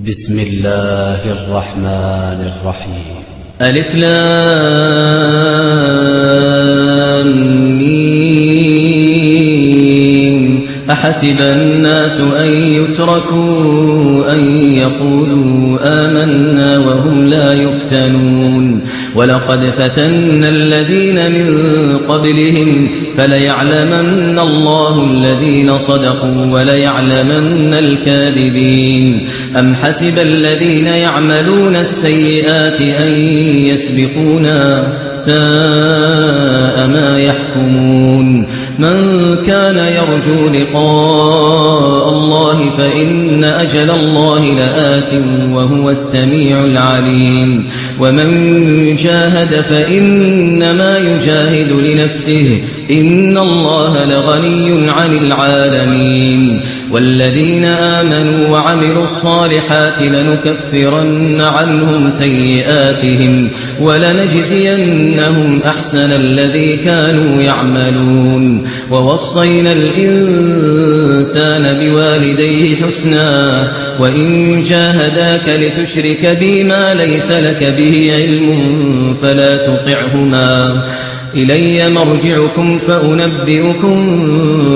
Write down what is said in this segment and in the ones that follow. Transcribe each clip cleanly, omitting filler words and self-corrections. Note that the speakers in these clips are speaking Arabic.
بسم الله الرحمن الرحيم. ألف لام ميم. أحسب الناس أن يتركوا أن يقولوا آمنا وهم لا يفتنون ولقد فتنا الذين من قبلهم فليعلمن الله الذين صدقوا وليعلمن الكاذبين. أم حسب الذين يعملون السيئات أن يسبقونا ساء ما يحكمون. من كان يرجو لقاء الله فإن أجل الله لآت وهو السميع العليم. ومن جاهد فإنما يجاهد لنفسه إن الله لغني عن العالمين. والذين آمنوا وعملوا الصالحات لنكفرن عنهم سيئاتهم ولنجزينهم أحسن الذي كانوا يعملون. ووصينا الإنسان بوالديه حسنا وإن جاهداك لتشرك بي ما ليس لك به علم فلا تطعهما إلي مرجعكم فأنبئكم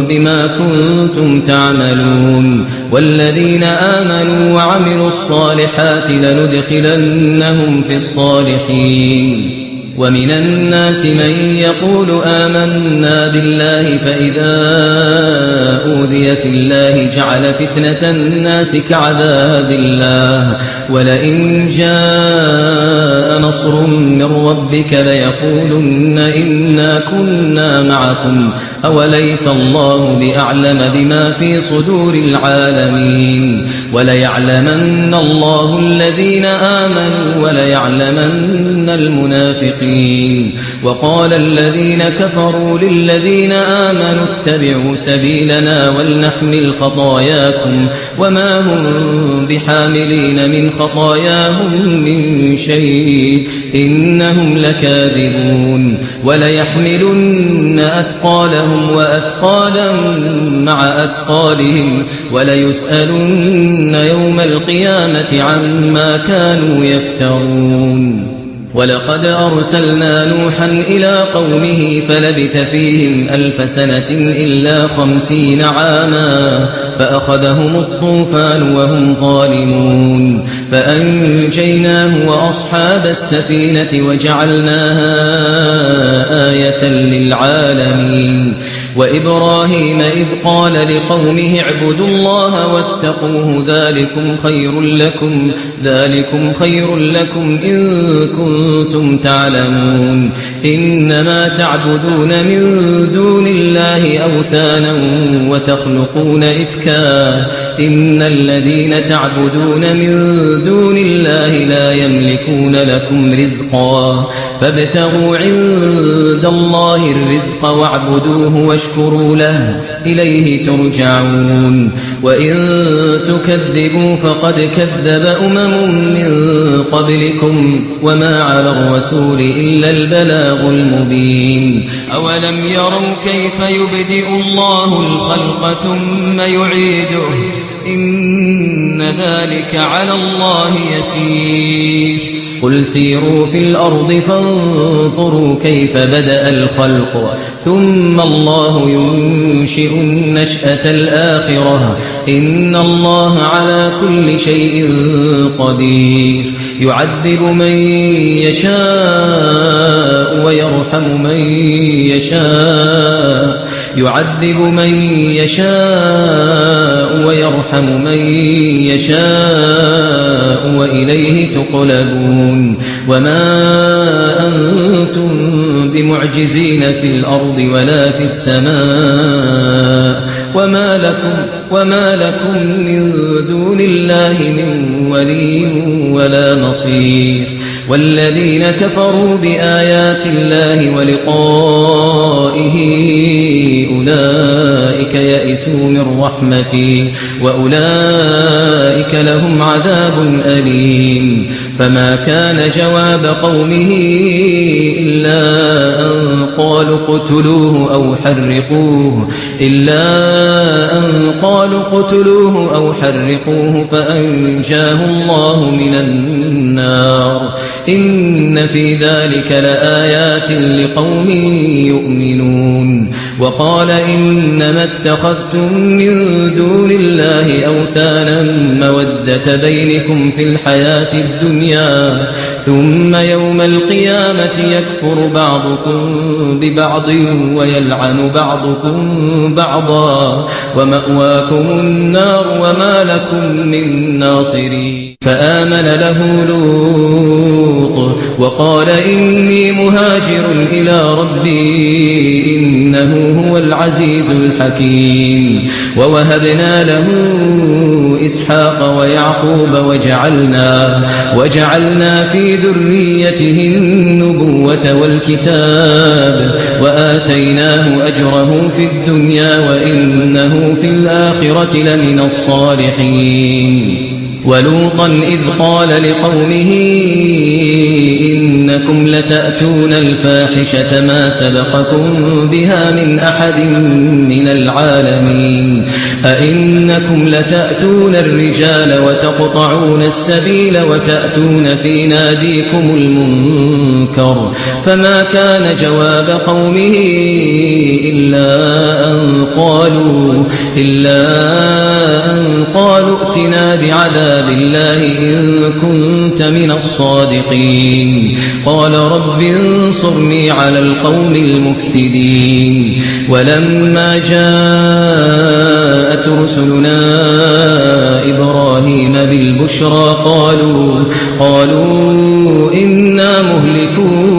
بما كنتم تعملون. والذين آمنوا وعملوا الصالحات لندخلنهم في الصالحين. ومن الناس من يقول آمنا بالله فإذا أوذي في الله جعل فتنة الناس كعذاب الله ولئن جاء نصر من ربك ليقولن إنا كنا معكم أوليس الله بأعلم بما في صدور العالمين. وليعلمن الله الذين آمنوا وليعلمن المنافقين. وقال الذين كفروا للذين آمنوا اتبعوا سبيلنا ولنحمل خطاياكم وما هم بحاملين من خطاياهم من شيء إنهم لكاذبون. وليحملن أثقالهم وأثقالا مع أثقالهم وليسألن يوم القيامة عما كانوا يفترون. ولقد أرسلنا نوحا إلى قومه فلبث فيهم 1000 سنة إلا 50 عاما فأخذهم الطوفان وهم ظالمون فأنجيناه وأصحاب السفينة وجعلناها آية للعالمين. وإبراهيم إذ قال لقومه اعبدوا الله واتقوه ذلكم خير لكم إن كنتم تعلمون. إنما تعبدون من دون الله أوثانا وتخلقون إفكا إن الذين تعبدون من دون الله لا يملكون لكم رزقا فابتغوا عند الله الرزق واعبدوه واشكروا له إليه ترجعون. وإن تكذبوا فقد كذب من قبلكم وما على الرسول إلا البلاغ المبين. أولم يروا كيف يبدئ الله الخلق ثم يعيده إن ذلك على الله يسير. قل سيروا في الأرض فانظروا كيف بدأ الخلق ثم الله ينشئ النشأة الآخرة إن الله على كل شيء قدير. يعذب من يشاء ويرحم من يشاء وإليه تقلبون. وما أنتم بمعجزين في الأرض ولا في السماء وما لكم من دون الله من ولي ولا نصير. والذين كفروا بآيات الله ولقائه أولئك يئسوا من رحمتي وأولئك لهم عذاب أليم. فما كان جواب قومه إلا أن قالوا اقتلوه أو حرقوه إلا أن قالوا اقتلوه أو حرقوه فأنجاه الله من النار إن في ذلك لآيات لقوم يؤمنون وقال إنما اتخذتم من دون الله أوثانا مودة بينكم في الحياة الدنيا ثم يوم القيامة يكفر بعضكم ببعض ويلعن بعضكم بعضا ومأواكم النار وما لكم من ناصرين فآمن له لوط وقال إني مهاجر إلى ربي إنه هو العزيز الحكيم ووهبنا له إسحاق ويعقوب وجعلنا في ذريته النبوة والكتاب وآتيناه أجره في الدنيا وإنه في الآخرة لمن الصالحين ولوطا إذ قال لقومه إنكم لتأتون الفاحشة ما سبقكم بها من أحد من العالمين أئنكم لتأتون الرجال وتقطعون السبيل وتأتون في ناديكم المنكر فما كان جواب قومه إلا أن قالوا ائتنا بعذاب الله إن كنت من الصادقين قال رب انصرني على القوم المفسدين ولما جاءت رسلنا إبراهيم بالبشرى قالوا إنا مهلكو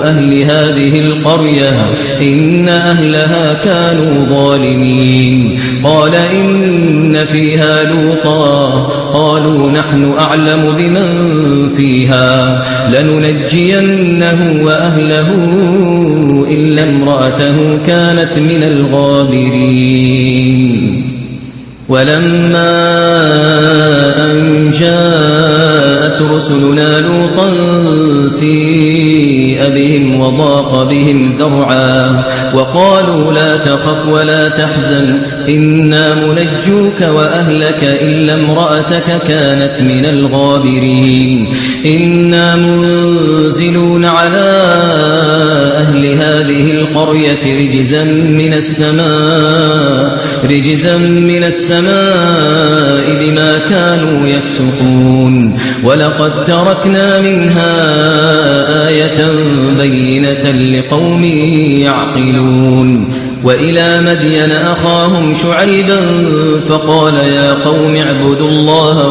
أهل هذه القرية إن أهلها كانوا ظالمين قال إن فيها لوطا قالوا نحن أعلم بمن فيها لننجينه وأهله إلا امرأته كانت من الغابرين ولما أن جاءت رسلنا لوطا سيء بهم وضاق بهم ذرعا وقالوا لا تخف ولا تحزن إنا منجوك وأهلك إلا امرأتك كانت من الغابرين إنا منزلون على أهل هذه القرية رجزا من السماء بما كانوا يفسقون ولقد تركنا منها آية بينة لقوم يعقلون وإلى مدين أخاهم شعيبا فقال يا قوم اعبدوا الله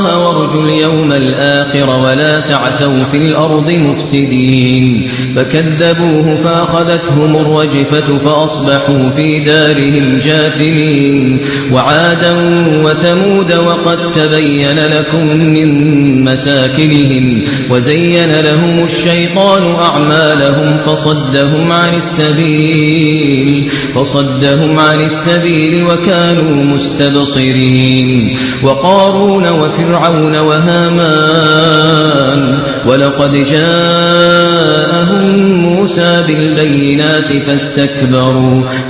وارجوا اليوم الآخر ولا تعثوا في الأرض مفسدين فكذبوه فأخذتهم الرجفة فأصبحوا في دارهم جاثمين وعادا وثمود وقد تبين لكم من مساكنهم وزين لهم الشيطان أعمالهم فصدهم عن السبيل وكانوا مستبصرين وقارون وفرعون وهامان ولقد جاءهم موسى بالبينات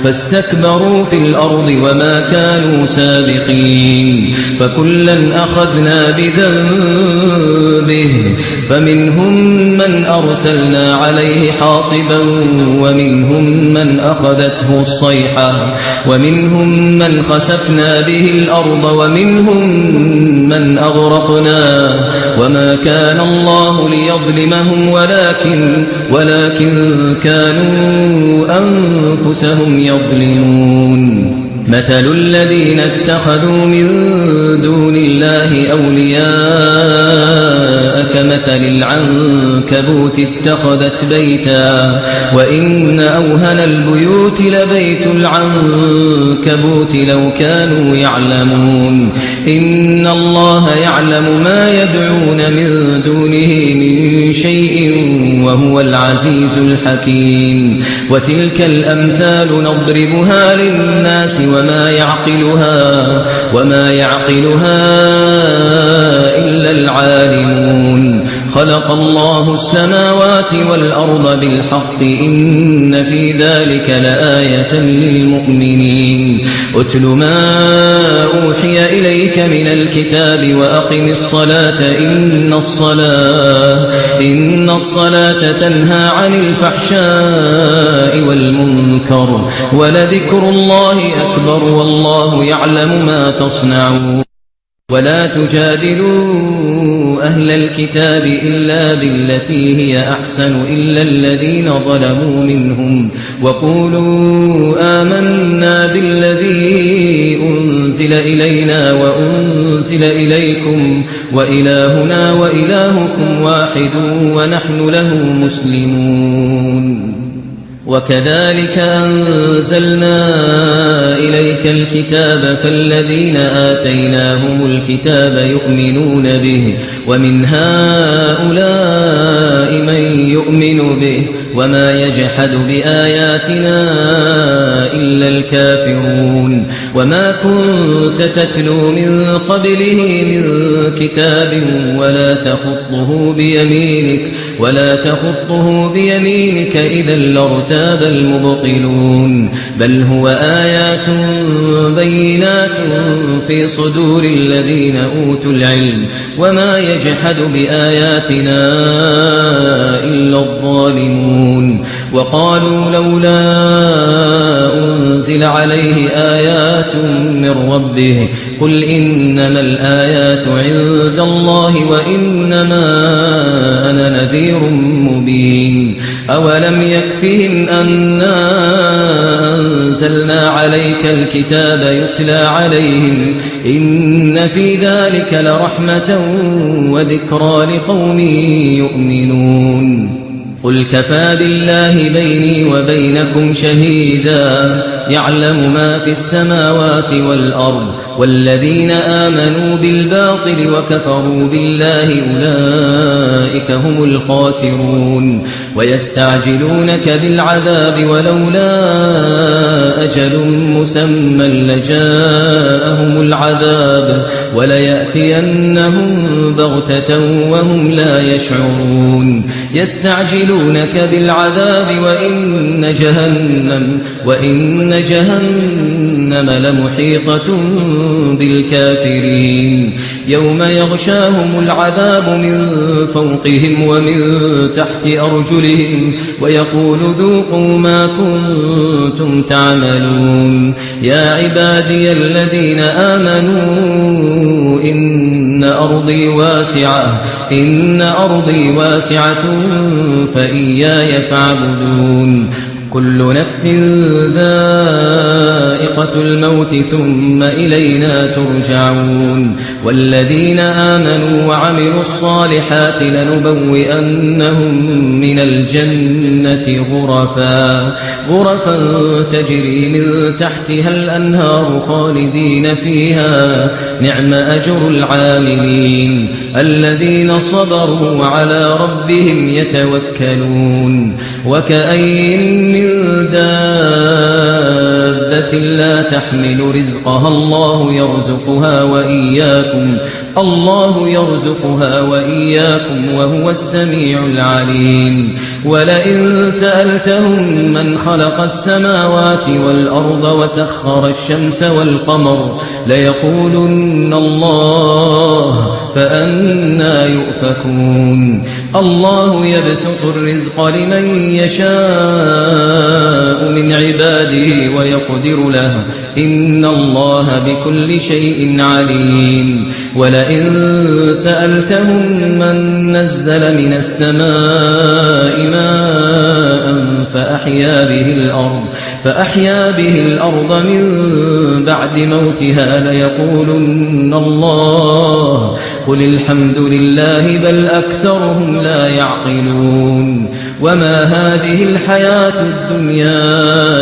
فاستكبروا في الأرض وما كانوا سابقين فكلا أخذنا بذنبه فمنهم من أرسلنا عليه حاصبا ومنهم من أخذته الصيحة ومنهم من خسفنا به الأرض ومنهم من أغرقنا وما كان الله ليظلمهم ولكن كانوا أنفسهم يظلمون مثل الذين اتخذوا من دون الله أولياء كمثل العنكبوت اتخذت بيتا وإن أوهن البيوت لبيت العنكبوت لو كانوا يعلمون إن الله يعلم ما يدعون من دونه من شيء وهو العزيز الحكيم وتلك الأمثال نضربها للناس وما يعقلها إلا العالمون خلق الله السماوات والأرض بالحق إن في ذلك لآية للمؤمنين أتل ما أوحي إليك من الكتاب وأقم الصلاة إن الصلاة تنهى عن الفحشاء والمنكر ولذكر الله أكبر والله يعلم ما تصنعون ولا تجادلوا أهل الكتاب إلا بالتي هي أحسن إلا الذين ظلموا منهم وقولوا آمنا بالذي أنزل إلينا وأنزل إليكم وإلهنا وإلهكم واحد ونحن له مسلمون وكذلك أنزلنا إليك الكتاب فالذين آتيناهم الكتاب يؤمنون به ومن هؤلاء من يؤمن به وما يجحد بآياتنا إلا الكافرون وما كنت تتلو من قبله من كتاب ولا تخطه بيمينك إذا لارتاب المبطلون بل هو آيات بينات في صدور الذين أوتوا العلم وما يجحد بآياتنا إلا الظالمون وقالوا لولا أنزل عليه آيات من ربه قل إنما الآيات عند الله وإنما أنا نذير مبين أولم يكفهم أنا أنزلنا عليك الكتاب يتلى عليهم إن في ذلك لرحمة وذكرى لقوم يؤمنون قل كفى بالله بيني وبينكم شهيدا يعلم ما في السماوات والأرض والذين آمنوا بالباطل وكفروا بالله أولئك هم الخاسرون ويستعجلونك بالعذاب ولولا أجل مسمى لجاءهم العذاب وليأتينهم بغتة وهم لا يشعرون يستعجلونك بالعذاب وإن جهنم لمحيطة بالكافرين يوم يغشاهم العذاب من فوقهم ومن تحت أرجلهم ويقول ذوقوا ما كنتم تعملون يا عبادي الذين آمنوا إن أرضي واسعة فإياي فاعبدون كل نفس ذائقة الموت ثم إلينا ترجعون والذين آمنوا وعملوا الصالحات لنبوئنهم من الجنة غرفا تجري من تحتها الأنهار خالدين فيها نعم أجر العاملين الذين صبروا وعلى ربهم يتوكلون وكأين من دابة لا تحمل رزقها الله يرزقها وإياكم وهو السميع العليم ولئن سألتهم من خلق السماوات والأرض وسخر الشمس والقمر ليقولن الله فأنى يؤفكون الله يبسط الرزق لمن يشاء من عباده ويقدر له إن الله بكل شيء عليم ولئن سألتهم من نزل من السماء ماء فأحيا به الأرض من بعد موتها ليقولن الله قل الحمد لله بل أكثرهم لا يعقلون وما هذه الحياة الدنيا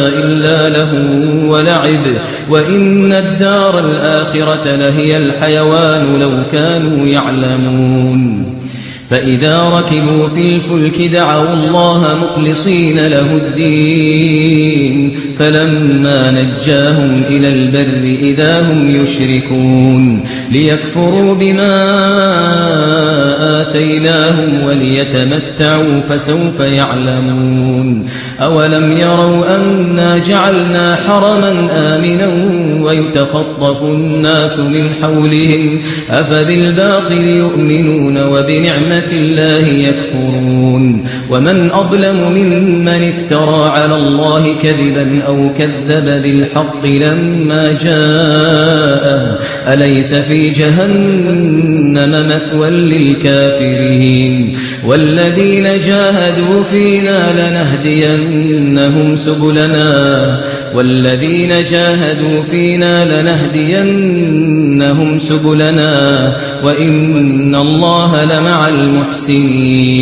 إلا لهو ولعب وإن الدار الآخرة لهي الحيوان لو كانوا يعلمون فإذا ركبوا في الفلك دعوا الله مخلصين له الدين فلما نجاهم إلى البر إذا هم يشركون ليكفروا بما آتيناهم وليتمتعوا فسوف يعلمون أولم يروا أنا جعلنا حرما آمنا ويتخطف الناس من حولهم أفبالباطل يؤمنون وبنعمة الله يكفرون ومن أظلم ممن افترى على الله كذبا أو كذب بالحق لما جاءه أليس في جهنم مثوى للكافرين والذين جاهدوا فينا لنهدينهم سبلنا وإن الله لمع المحسنين